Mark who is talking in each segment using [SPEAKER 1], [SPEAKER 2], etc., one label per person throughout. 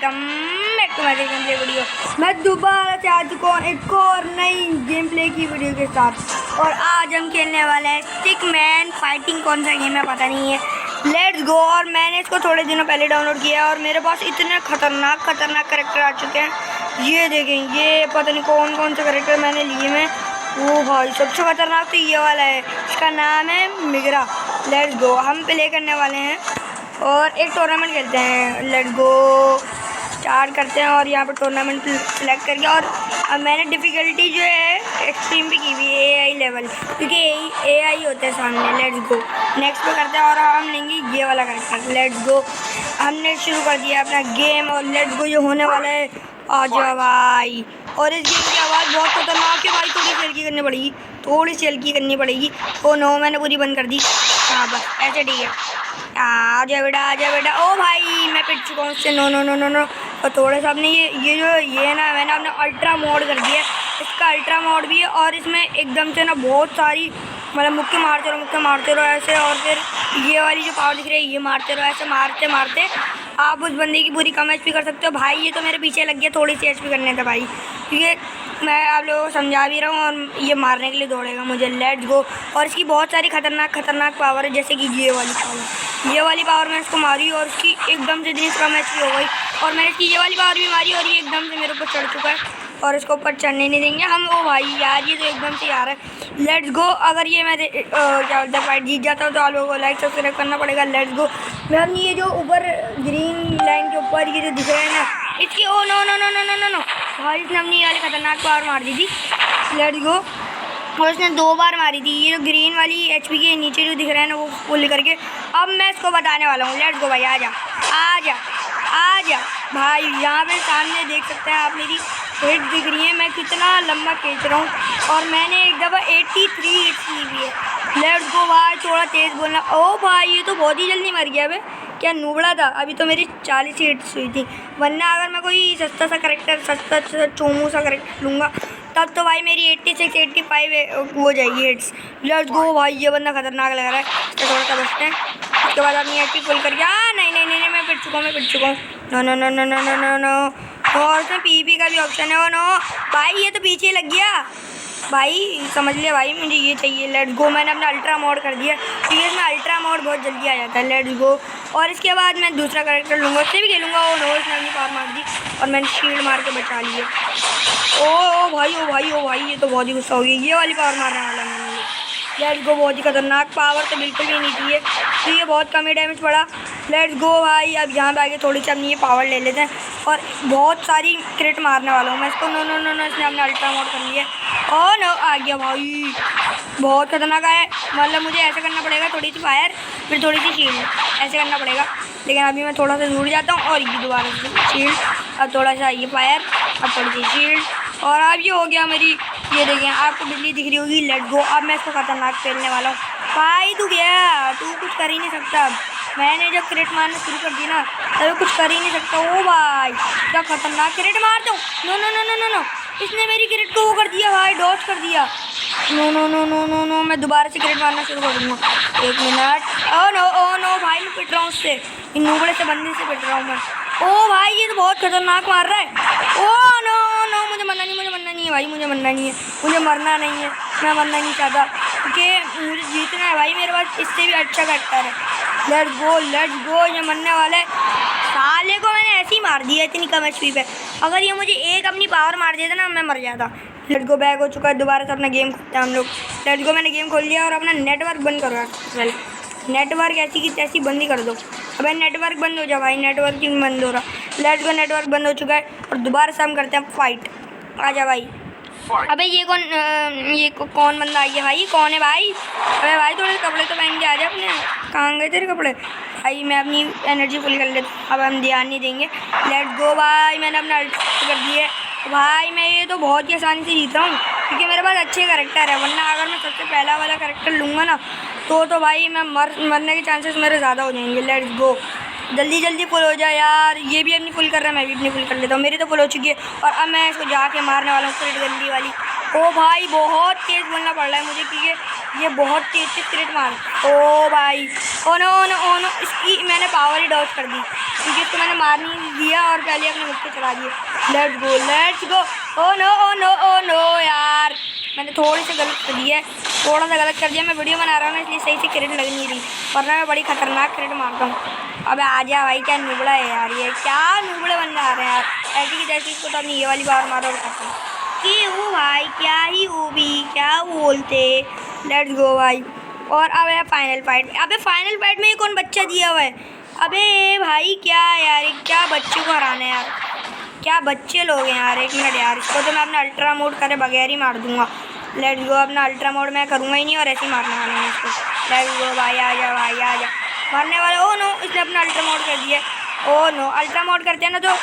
[SPEAKER 1] Welcome back to my gameplay video. मैं दोबारा से आ चुका हूँ एक और नई गेम प्ले की वीडियो के साथ। और आज हम खेलने वाले हैं स्टिकमैन फाइटिंग। कौन सा गेम है पता नहीं है, लेट्स गो। और मैंने इसको थोड़े दिनों पहले डाउनलोड किया है और मेरे पास इतने खतरनाक कैरेक्टर आ चुके हैं। ये देखें, ये पता नहीं कौन कौन से कैरेक्टर मैंने लिए हैं। वो भाई सबसे खतरनाक तो ये वाला है, इसका नाम है मिगरा। लेट्स गो, हम प्ले करने वाले हैं और एक टूर्नामेंट खेलते हैं। लेट्स गो, स्टार्ट करते हैं। और यहाँ पर टूर्नामेंट सेलेक्ट करके, और अब मैंने डिफ़िकल्टी जो है एक्सट्रीम भी की हुई है, एआई लेवल, क्योंकि एआई होते हैं सामने। लेट्स गो, नेक्स्ट पे करते हैं और हम लेंगे ये वाला कैरेक्टर। लेट्स गो, हमने शुरू कर दिया अपना गेम और लेट्स गो, जो होने वाला है। आ जाओ भाई। और इस गेम की आवाज़ बहुत खतरनाक है भाई, थोड़ी सी हल्की करनी पड़ेगी, थोड़ी सी हल्की करनी पड़ेगी। ओ नो, मैंने पूरी बंद कर दी। हाँ बस ऐसे ठीक है। आजा बेटा। ओ भाई मैं पिट चुका हूँ उससे। No no no no no. और थोड़ा सा आपने ये ना, मैंने अपना अल्ट्रा मोड कर दिया। इसका अल्ट्रा मोड भी है और इसमें एकदम से ना बहुत सारी, मतलब मुक्के मारते रहो ऐसे। और फिर ये वाली जो पावर दिख रही है, ये मारते रहो ऐसे, मारते मारते आप उस बंदे की पूरी कम एचपी कर सकते हो। भाई ये तो मेरे पीछे लग गया थोड़ी सी एचपी करने था भाई, क्योंकि मैं आप लोगों को समझा भी रहा हूँ और ये मारने के लिए दौड़ेगा मुझे। Let's go. और इसकी बहुत सारी खतरनाक पावर है, जैसे कि ये वाली पावर मैं इसको मारी और उसकी एकदम से इतनी कम एचपी हो गई। और मैंने इसकी ये वाली पावर भी मारी और ये एकदम से मेरे ऊपर चढ़ चुका है और इसको ऊपर चढ़ने नहीं देंगे हम। ओ भाई यार, ये तो एकदम से यार है। लेट्स गो, अगर ये मैं क्या बोलते हैं फाइट जीत जाता हूँ तो आप लोगों को लाइक सब्सक्राइब करना पड़ेगा। Let's go. मैं अपनी ये जो ऊपर ग्रीन लाइन के ऊपर ये जो दिख रहा है ना, इसकी oh no no no no no no no भाई, इसने अपनी ये वाली खतरनाक पावर मार दी थी। Let's go. और इसने 2 बार मारी थी। ये जो ग्रीन वाली एचपी के नीचे जो दिख रहा है ना, वो फुल करके अब मैं इसको बताने वाला हूँ। लेट्स गो भाई, आजा भाई। यहाँ पे सामने देख सकते हैं आप, मेरी हिट दिख रही है, मैं कितना लंबा खींच रहा हूँ। और मैंने एक दफ़ा 83 हिट्स ली हुई है। लेट्स गो भाई, थोड़ा तेज़ बोलना। ओ भाई ये तो बहुत ही जल्दी मर गया। अबे क्या नूबड़ा था, अभी तो मेरी 40 हिट्स हुई थी। वरना अगर मैं कोई सस्ता सा चोमू सा करेक्टर लूँगा तब तो भाई मेरी 86 85 हो जाएगी हिट्स। लेट्स गो भाई, ये बंदा खतरनाक लग रहा है, इससे थोड़ा सा बचते हैं। उसके बाद अपनी एचपी फुल करके नहीं, मैं पिट चुका हूँ। नो। और उसमें पीपी का भी ऑप्शन है। वो नो भाई, ये तो पीछे लग गया भाई, समझ लिया भाई, मुझे ये चाहिए। लेट्स गो, मैंने अपना अल्ट्रा मोड कर दिया क्योंकि इसमें अल्ट्रा मोड बहुत जल्दी आ जाता है। लेट्स गो। और इसके बाद मैं दूसरा कैरेक्टर लूँगा, उससे भी खेलूँगा। वो नो, इसने अपनी पावर मार दी और मैंने शील्ड मार के बचा लिया। ओ भाई, ये तो बहुत ही गुस्सा हो गया। ये वाली पावर मारने वाला है मैंने। लेट्स गो, बहुत ही खतरनाक पावर, तो बिल्कुल भी नहीं चाहिए, तो ये बहुत कम ही डैमेज पड़ा। लेट्स गो भाई, अब यहाँ पे आगे थोड़ी सी अपनी ये पावर ले लेते हैं और बहुत सारी क्रिट मारने वाला हूँ मैं इसको। नो, इसने अपने अल्ट्रा मोड कर लिया। और नो, आ गया भाई, बहुत खतरनाक है। मतलब मुझे ऐसे करना पड़ेगा, थोड़ी सी फायर फिर थोड़ी सी शील्ड, ऐसे करना पड़ेगा। लेकिन अभी मैं थोड़ा सा दूर जाता हूँ और ये दोबारा से शील्ड, अब थोड़ा सा ये फायर, अब थोड़ी सी शील्ड, और अब ये हो गया मेरी। ये देखें, आपको बिजली दिख रही होगी। लेट्स गो, अब मैं इसको खतरनाक खेलने वाला हूँ। भाई तू गया, तू कुछ कर ही नहीं सकता। अब मैंने जब क्रिट मारना शुरू कर दी ना, तब कुछ कर ही नहीं सकता। ओ भाई क्या खतरनाक क्रिट मारता हूँ। नो, इसने मेरी क्रिट को वो कर दिया भाई, डॉज कर दिया। नो, मैं दोबारा से क्रिट मारना शुरू कर दूँगा। 1 मिनट। ओ नो भाई, मैं पिट रहा हूँ उससे, इन नूबड़े से बंदे से पिट रहा हूँ मैं। ओ भाई ये तो बहुत खतरनाक मार रहा है। ओ नो, मुझे मरना नहीं है भाई, मुझे मरना नहीं है, मुझे मरना नहीं है, मैं मरना नहीं चाहता क्योंकि मुझे जीतना है भाई। मेरे पास इससे भी अच्छा कैरेक्टर है। लेट्स गो, ये मरने वाला है। साले को मैंने ऐसे ही मार दिया इतनी कम एचपी पे। अगर ये मुझे एक अपनी पावर मार देता ना, मैं मर जाता। लेट्स गो, बैक हो चुका है, दोबारा से अपना गेम खोलते हैं हम लोग। लेट्स गो, मैंने गेम खोल लिया और अपना नेटवर्क बंद करो यार। चल, नेटवर्क ऐसी की तैसी बंद ही कर दो। अबे नेटवर्क बंद हो जा भाई, नेटवर्क क्यों बंद हो रहा। लेट्स गो, नेटवर्क बंद हो चुका है और दोबारा से हम करते हैं फाइट। आजा भाई। अबे ये कौन बंदा आई है भाई, कौन है भाई। अबे भाई थोड़े कपड़े तो पहन के आ जा अपने, कहाँ गए तेरे कपड़े भाई। मैं अपनी एनर्जी फुल कर लेता हूँ, अब हम ध्यान नहीं देंगे। लेट्स गो भाई, मैंने अपना अल्ट्रा कर दिया भाई। मैं ये तो बहुत ही आसानी से जीत रहा हूँ क्योंकि मेरे पास अच्छे कैरेक्टर है। वरना अगर मैं सबसे पहला वाला कैरेक्टर लूँगा ना तो भाई मैं मरने के चांसेस मेरे ज़्यादा हो जाएंगे। लेट्स गो, जल्दी फुल हो जाए यार। ये भी अपनी फुल कर रहा है, मैं भी अपनी फुल कर लेता हूँ। मेरी तो फुल हो चुकी है और अब मैं इसको जाके मारने वाला हूँ क्रिट गंदी वाली। ओ भाई बहुत तेज़ बोलना पड़ रहा है मुझे क्योंकि ये बहुत तेज से क्रिट मार। ओ भाई, oh no oh no oh no, इसकी मैंने पावर ही डॉज कर दी क्योंकि इसको मैंने मार नहीं दिया और पहले अपने मुक्के चला दिए। Let's go let's go. Oh no oh no oh no यार, मैंने थोड़ी सी गलत कर दिया, थोड़ा सा गलत कर दिया। मैं वीडियो बना रहा हूँ ना, इसलिए सही से क्रिट लग नहीं रही, वरना मैं बड़ी खतरनाक क्रिट मारता हूँ। अबे आजा भाई, क्या नुबड़ा है यार, ये क्या नुबड़े बनने आ रहे हैं यार। ऐसी की जैसी इसको तो अपनी ये वाली बार मारो और खत्म। कि वो भाई क्या ही हो भी, क्या बोलते। लेट्स गो भाई। और अब है फाइनल फाइट। अबे फाइनल फाइट में ये कौन बच्चा दिया हुआ है? अबे भाई क्या यार, क्या बच्चे को हराना है यार, क्या बच्चे लोग हैं यार। एक मिनट यार, इसको तो मैं अपना अल्ट्रा मोड करे बगैर ही मार दूंगा। लेट्स गो, अपना अल्ट्रा मोड मैं करूँगा ही नहीं और ऐसे ही मारने वाला हूँ इसको। लेट्स गो भाई, आ जा भाई आ जा, मारने वाला। ओ नो, इसने अपना अल्ट्रा मोड कर दिया। ओ नो, अल्ट्रा मोड करते हैं ना तो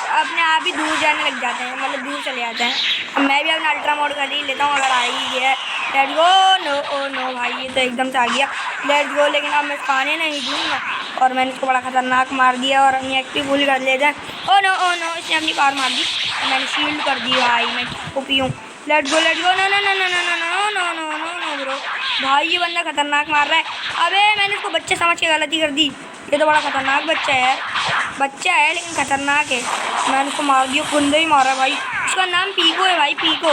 [SPEAKER 1] अपने आप ही दूर जाने लग जाते हैं, मतलब दूर चले जाते हैं। अब मैं भी अपना अल्ट्रा मोड कर ही लेता हूँ अगर आ ही गया है। Let's go. No oh no भाई, ये तो एकदम से आ गया। लेट्स गो, लेकिन अब मैं खाने नहीं दूँगा और मैंने इसको बड़ा खतरनाक मार दिया और अपनी एक्सपी फुल कर लेते हैं। ओ नो, इसने अपनी पावर मार दी, मैंने शील्ड कर दी भाई, मैं ओपी हूँ। Let's go let's go. No no no no no no no no no no no bro, भाई ये बंदा खतरनाक मार रहा है। अबे मैंने इसको बच्चे समझ के गलती कर दी, ये तो बड़ा खतरनाक बच्चा है यार, बच्चा है लेकिन खतरनाक है। मैंने उसको मार दिया, गुंडे ही मारा भाई। उसका नाम पीको है भाई, पीको,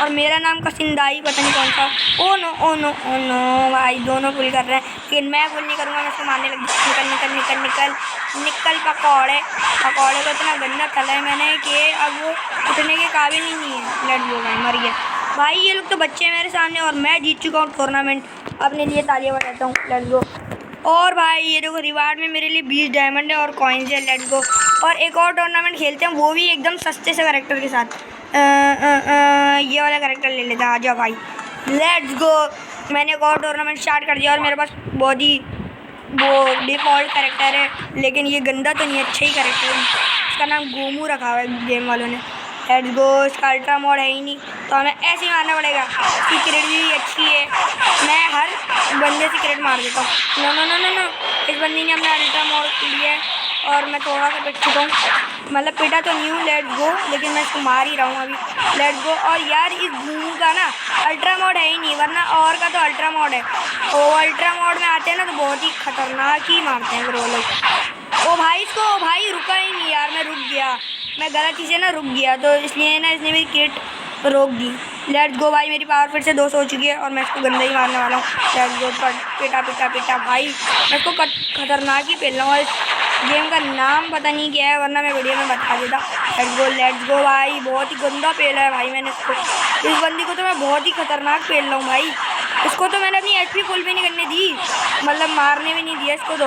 [SPEAKER 1] और मेरा नाम कसिंदाई पता नहीं कौन सा। Oh no oh no oh no भाई, दोनों फुल कर रहे हैं लेकिन मैं फुल नहीं करूँगा, मैं उसको मारने लग गया। निकल निकल निकल निकल निकल। पकौड़े पकौड़े को इतना गंदा तला है मैंने कि अब वो उठने के काबिल ही नहीं है। लेट्स गो भाई, मर गया भाई। ये लोग तो बच्चे हैं मेरे सामने और मैं जीत चुका हूँ टूर्नामेंट, अपने लिए तालियां बजाता हूँ। लेट्स गो। और भाई ये देखो, रिवार्ड में मेरे लिए 20 डायमंड है और कॉइन्स है। लेट्स गो। और एक और टूर्नामेंट खेलते हैं, वो भी एकदम सस्ते से कैरेक्टर के साथ। ये वाला कैरेक्टर ले लेता है, आ जाओ भाई। Let's go. मैंने एक और टूर्नामेंट स्टार्ट कर दिया और मेरे पास बहुत ही वो डिफ़ॉल्ट कैरेक्टर है, लेकिन ये गंदा तो नहीं, अच्छा ही कैरेक्टर है। इसका नाम गोमू रखा हुआ है गेम वालों ने। Let's go. इसका अल्ट्रा मोड है ही नहीं तो हमें ऐसे ही मारना पड़ेगा। इसकी क्रेड भी अच्छी है, मैं हर बंदे से क्रेड मार देता हूँ। No no no no no, इस बंदी ने अपना अल्ट्रा मोड लिया है और मैं थोड़ा सा पिट चुका हूँ, मतलब पिटा तो नहीं हूँ। लेट्स गो, लेकिन मैं इसको मार ही रहा हूँ अभी। Let's go. और यार इस घूम का ना अल्ट्रा मोड है ही नहीं, वरना और का तो अल्ट्रा मोड है। ओ अल्ट्रा मोड में आते हैं ना तो बहुत ही खतरनाक ही मारते हैं वो लोग। ओ भाई, इसको भाई रुका ही नहीं यार, मैं रुक गया, मैं गलती से ना रुक गया, तो इसलिए ना इसने मेरी किट रोक दी। लेट्स गो भाई, मेरी पावर फिर से 200 हो चुकी है और मैं इसको गंदा ही मारने वाला हूँ। लेट्स गो। पिटा पिटा पिटा भाई, मैं इसको खतरनाक ही पेल रहा हूँ और इस गेम का नाम पता नहीं क्या है, वरना मैं वीडियो में बता देता। लेट्स गो भाई, बहुत ही गंदा पेला है भाई मैंने इसको। इस बंदी को तो मैं बहुत ही खतरनाक पेल रहा हूँ भाई, इसको तो मैंने अपनी एचपी फुल भी नहीं करने दी, मतलब मारने भी नहीं दिया इसको तो।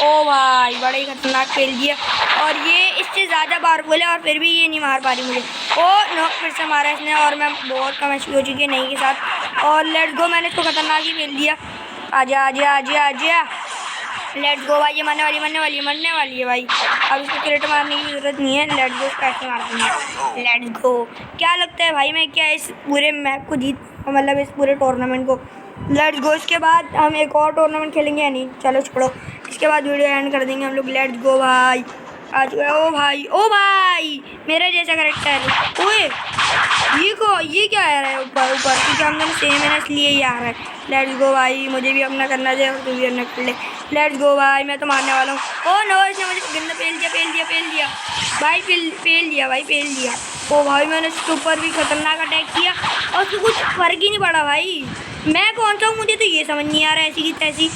[SPEAKER 1] ओ भाई, बड़ा ही खतरनाक पेल दिया और ये इससे ज़्यादा पावरफुल है और फिर भी ये नहीं मार पा रही मुझे। ओ नो, फिर से मारा इसने और मैं बहुत कम एचपी हो चुकी है नहीं के साथ। और लेट्स गो, मैंने इसको खतरनाक ही पेल दिया। आजा आजा आजा आजा। लेट्स गो भाई, ये मरने वाली है भाई। अब इसको क्रेट मारने की ज़रूरत नहीं है। लेट्स गो, इसको ऐसे मार दूँगी। Let's go. क्या लगता है भाई, मैं क्या इस पूरे मैप को जीत, मतलब इस पूरे टूर्नामेंट को? Let's go. इसके बाद हम एक और टूर्नामेंट खेलेंगे या नहीं, चलो छोड़ो, इसके बाद वीडियो एंड कर देंगे हम लोग। लेट्स गो भाई, आ चुका है। ओ भाई मेरा जैसा कैरेक्टर। ओए ये क्या आ रहा है ऊपर क्योंकि हम दोनों सेम है ना, इसलिए ये आ रहा है। लेट्स गो भाई, मुझे भी अपना करना चाहिए और तू भी अपना कर ले। लेट्स गो भाई, मैं तो मारने वाला हूँ। ओ नो, इसने मुझे गंदा पेल दिया भाई, पेल दिया। ओ भाई, मैंने इसके ऊपर भी खतरनाक अटैक किया और उसको कुछ फर्क ही नहीं पड़ा भाई। मैं कौन सा हूँ, मुझे तो ये समझ नहीं आ रहा है ऐसी की तैसी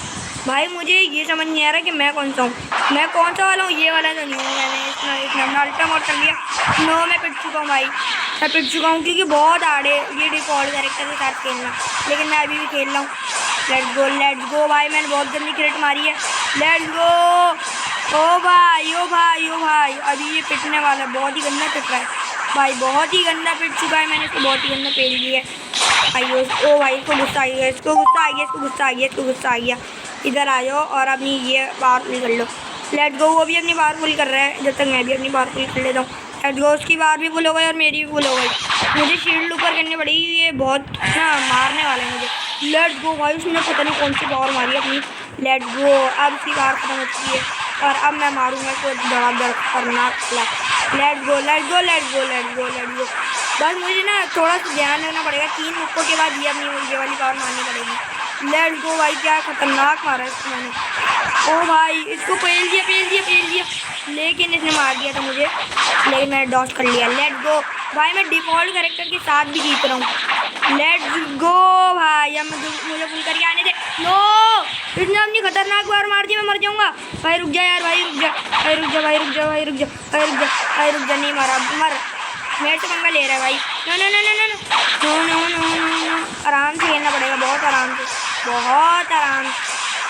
[SPEAKER 1] भाई, मुझे ये समझ नहीं आ रहा कि मैं कौन सा हूँ, मैं कौन सा वाला हूँ। ये वाला तो नहीं हूँ, मैंने इसने अपना अल्ट्रा मोड कर लिया। नो, मैं पिट चुका हूँ भाई, मैं पिट चुका हूँ क्योंकि बहुत हार्ड है ये डिफ़ॉल्ट कैरेक्टर के साथ खेलना, लेकिन मैं अभी भी खेल रहा हूँ। लेट्स गो भाई, मैंने बहुत गंदी क्रेट मारी है। Let's go. ओ भाई, अभी ये पिटने वाला है, बहुत ही गंदा पिट रहा है भाई, बहुत ही गंदा पिट चुका है, मैंने इसको बहुत ही गंदा पेल दिया है भाई। ओ भाई, इसको गुस्सा आ गया, इधर आ जाओ और अपनी ये पावर फुल कर लो। Let's go. वो भी अपनी पावर फुल कर रहा है, जब तक मैं भी अपनी पावर फुल कर लेता हूँ। लेट्स गो। उसकी पावर भी फुल हो गई और मेरी भी फुल हो गई। मुझे शील्ड ऊपर करनी पड़ेगी, ये बहुत ना मारने वाला है मुझे। लेट्स गो भाई, उसने पता नहीं कौन सी पावर मारी अपनी। Let's go. अब उसकी पावर खत्म हो चुकी है और अब मैं मारूंगा इसको धड़ाधड़ खतरनाक। Let's go. बस मुझे ना थोड़ा सा ध्यान रखना पड़ेगा, 3 मुक्कों के बाद ये अपनी ये वाली पावर मारनी पड़ेगी। लेट्स गो भाई, क्या खतरनाक मारा इसको मैंने। ओ भाई इसको पेल दिया, लेकिन इसने मार दिया था मुझे, लेकिन मैंने डॉज कर लिया। लेट्स गो भाई, मैं डिफ़ॉल्ट कैरेक्टर के साथ भी जीत रहा हूँ। लेट्स गो भाई, अब मुझे फुल करके आने दे। नो, इसने अपनी खतरनाक बार मार दी, मैं मर जाऊँगा। भाई रुक जा यार, भाई रुक जा, नहीं मारा, मर। मेरे से पंगा ले रहा है भाई। नो, आराम से खेलना पड़ेगा, बहुत आराम से।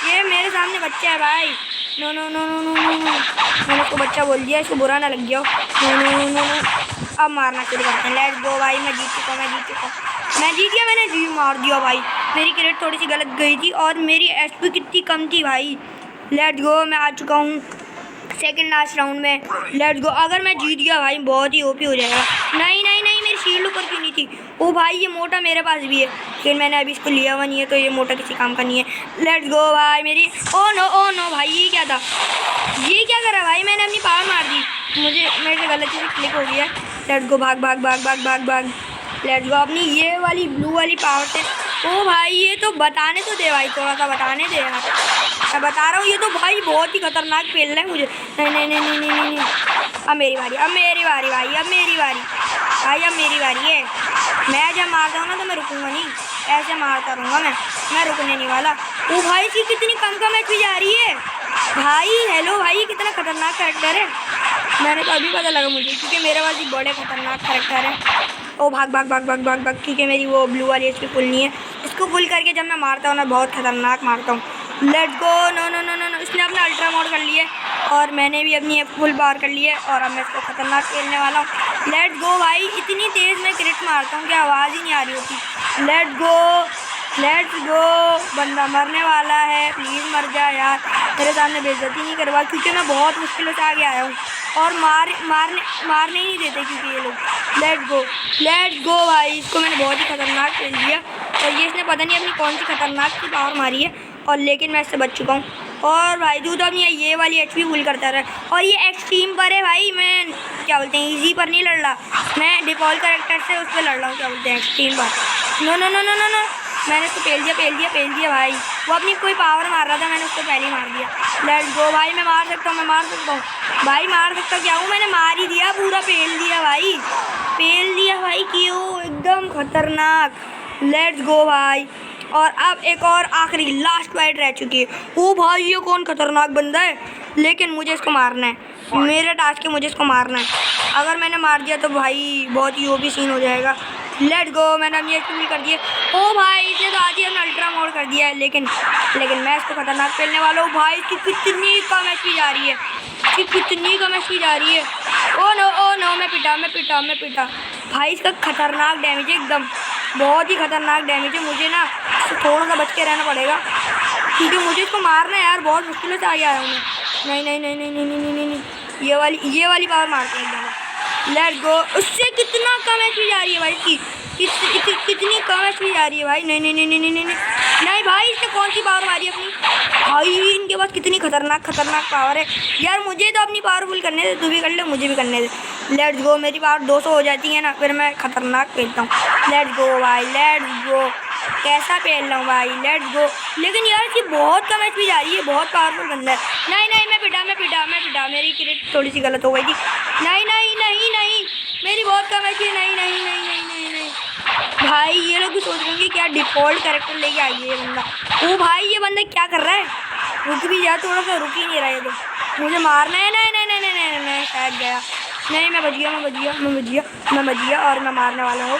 [SPEAKER 1] ये मेरे सामने बच्चा है भाई। नो, मैंने उसको बच्चा बोल दिया, इसको बुरा ना लग गया। नो, अब मारना शुरू करते हैं। लेट्स गो भाई, मैं जीत चुका मैं जीत गया, मैंने जी मार दिया भाई। मेरी क्रेट थोड़ी सी गलत गई थी और मेरी एचपी कितनी कम थी भाई। लेट्स गो, मैं आ चुका हूँ सेकंड लास्ट राउंड में। लेट्स गो, अगर मैं जीत गया भाई बहुत ही ओपी हो जाएगा। नहीं, मेरी शील्ड ऊपर क्यों नहीं थी? ओ भाई, ये मोटा मेरे पास भी है, लेकिन मैंने अभी इसको लिया हुआ नहीं है, तो ये मोटा किसी काम का नहीं है। लेट्स गो भाई, मेरी ओ नो भाई, ये क्या था? ये क्या करा भाई? मैंने अपनी पावर मार दी, मेरे से गलती से क्लिक हो गया। लेट्स गो, भाग। लेट्स गो, अपनी ये वाली ब्लू वाली पावर से। ओ भाई, ये तो बताने तो दे भाई, थोड़ा सा बताने दे यार। मैं बता रहा हूँ, ये तो भाई बहुत ही खतरनाक खेल रहा है मुझे। नहीं। अब मेरी बारी भाई, अब मेरी बारी है। मैं जब मारता हूँ ना तो मैं रुकूंगा नहीं, ऐसे मारता रहूँगा मैं रुकने नहीं वाला। ओ भाई, इसकी कितनी कम एचपी जा रही है भाई। हेलो भाई, ये कितना खतरनाक कैरेक्टर है, मैंने तो अभी पता लगा मुझे, क्योंकि मेरे पास भी बड़े खतरनाक कैरेक्टर है। ओ भाग, क्योंकि मेरी वो ब्लू वाली एचपी फुल नहीं है। इसको फुल करके जब मैं मारता हूँ ना, बहुत खतरनाक मारता हूँ। लेट्स गो, नो, इसने अपना अल्ट्रा मोड कर लिया और मैंने भी अपनी फुल पावर कर ली है, और अब मैं इसको खतरनाक खेलने वाला हूँ। लेट्स गो भाई, इतनी तेज़ मैं क्रिट मारता हूँ कि आवाज़ ही नहीं आ रही होती। लेट्स गो, बंदा मरने वाला है, प्लीज़ मर जा यार, मेरे सामने बेइज्जती नहीं करवा, क्योंकि मैं बहुत मुश्किलों से आगे आया हूँ और मारने ही नहीं देते क्योंकि ये लोग। लेट्स गो भाई, इसको मैंने बहुत ही खतरनाक खेल दिया, और ये इसने पता नहीं अपनी कौन सी खतरनाक सी पावर मारी है, और लेकिन मैं इससे बच चुका हूँ। और भाई तू तो अपनी ये वाली एचपी फुल करता रहा, और ये एक्सट्रीम पर है भाई, मैं क्या बोलते हैं इजी पर नहीं लड़ रहा, मैं डिफ़ॉल्ट कैरेक्टर से उस पर लड़ रहा हूँ, क्या बोलते हैं एक्सट्रीम पर। नो, मैंने उसको पेल दिया भाई। वो अपनी कोई पावर मार रहा था, मैंने उसको पहले ही मार दिया। लेट्स गो भाई, मैं मार सकता हूँ भाई, मार सकता क्या हूँ, मैंने मार ही दिया, पूरा पेल दिया भाई, क्यों, एकदम खतरनाक। लेट्स गो भाई, और अब एक और आखिरी लास्ट फाइट रह चुकी है। ओ भाई, ये कौन खतरनाक बंदा है, लेकिन मुझे इसको मारना है, मेरा टास्क है मुझे इसको मारना है। अगर मैंने मार दिया तो भाई बहुत ही ओपी सीन हो जाएगा। लेट्स गो, मैंने अब ये फुल कर दिया। ओ भाई, इसने तो आज ही हमने अल्ट्रा मोड कर दिया है, लेकिन मैं इसको खतरनाक खेलने वाला हूँ भाई। इसकी कितनी कम एचपी जा रही है, ओ नो, मैं पिटा भाई। इसका खतरनाक डैमेज है, एकदम बहुत ही खतरनाक डैमेज है। मुझे ना थोड़ा सा बच के रहना पड़ेगा, क्योंकि मुझे इसको मारना है यार, बहुत मुश्किलों से आगे आया हूँ मैं। नहीं, ये वाली पावर मारते हैं एकदम। लेट्स गो, उससे कितना कम एचपी जा रही है भाई, इसकी कितनी कम एचपी जा रही है भाई। नहीं भाई, इसने कौन सी पावर मारी अपनी भाई, इनके पास कितनी खतरनाक पावर है यार। मुझे तो अपनी पावर फुल करने दे, तू भी कर ले, मुझे भी करने दे। लेट्स गो, मेरी पावर 200 हो जाती है ना, फिर मैं खतरनाक खेलता हूँ। लेट्स गो भाई, कैसा खेल रहा हूँ भाई। लेट्स गो, लेकिन यार इसकी बहुत कम एचपी जा रही है, बहुत पावरफुल बंदा है। नहीं, मैं पिटा, मेरी क्रिट थोड़ी सी गलत हो गई थी। नहीं, मेरी बहुत कम एचपी। नहीं भाई, ये लोग भी सोच रहे होंगे क्या डिफ़ॉल्ट कैरेक्टर लेके आई है ये बंदा। ओ भाई, ये बंदा क्या कर रहा है, रुक भी जा, थोड़ा सा रुक ही नहीं रहा है, तो मुझे मारना है। नहीं, शायद गया। नहीं, मैं बच गया और मैं मारने वाला हूँ।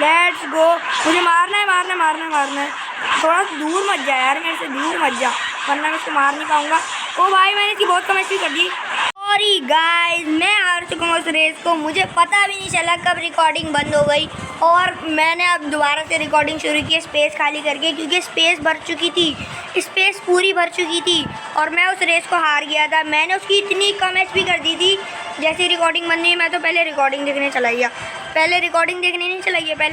[SPEAKER 1] लेट्स गो, मुझे मारना है। थोड़ा दूर मत जा यार, मेरे से दूर मत जा, वरना मैं इसको मार नहीं पाऊँगा। ओ भाई, मैंने इसकी बहुत कम एचपी कर दी। सॉरी गाइस, मैं हार चुका हूँ उस रेस को, मुझे पता भी नहीं चला कब रिकॉर्डिंग बंद हो गई, और मैंने अब दोबारा से रिकॉर्डिंग शुरू की स्पेस खाली करके, क्योंकि स्पेस पूरी भर चुकी थी और मैं उस रेस को हार गया था। मैंने उसकी इतनी कम एचपी कर दी थी, जैसे रिकॉर्डिंग बंद हुई मैं तो पहले रिकॉर्डिंग देखने चला गया। पहले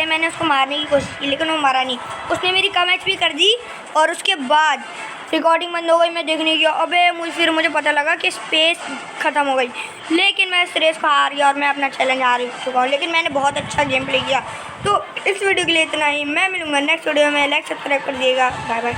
[SPEAKER 1] मैंने उसको मारने की कोशिश की, लेकिन वो मारा नहीं, उसने मेरी कम एचपी कर दी, और उसके बाद रिकॉर्डिंग बंद हो गई, मैं देखने गया, अबे फिर मुझे पता लगा कि स्पेस ख़त्म हो गई, लेकिन मैं इस रेस को हार गया और मैं अपना चैलेंज हार चुका हूँ। लेकिन मैंने बहुत अच्छा गेम प्ले किया। तो इस वीडियो के लिए इतना ही, मैं मिलूँगा नेक्स्ट वीडियो में। लाइक सब्सक्राइब कर दिएगा। Bye bye.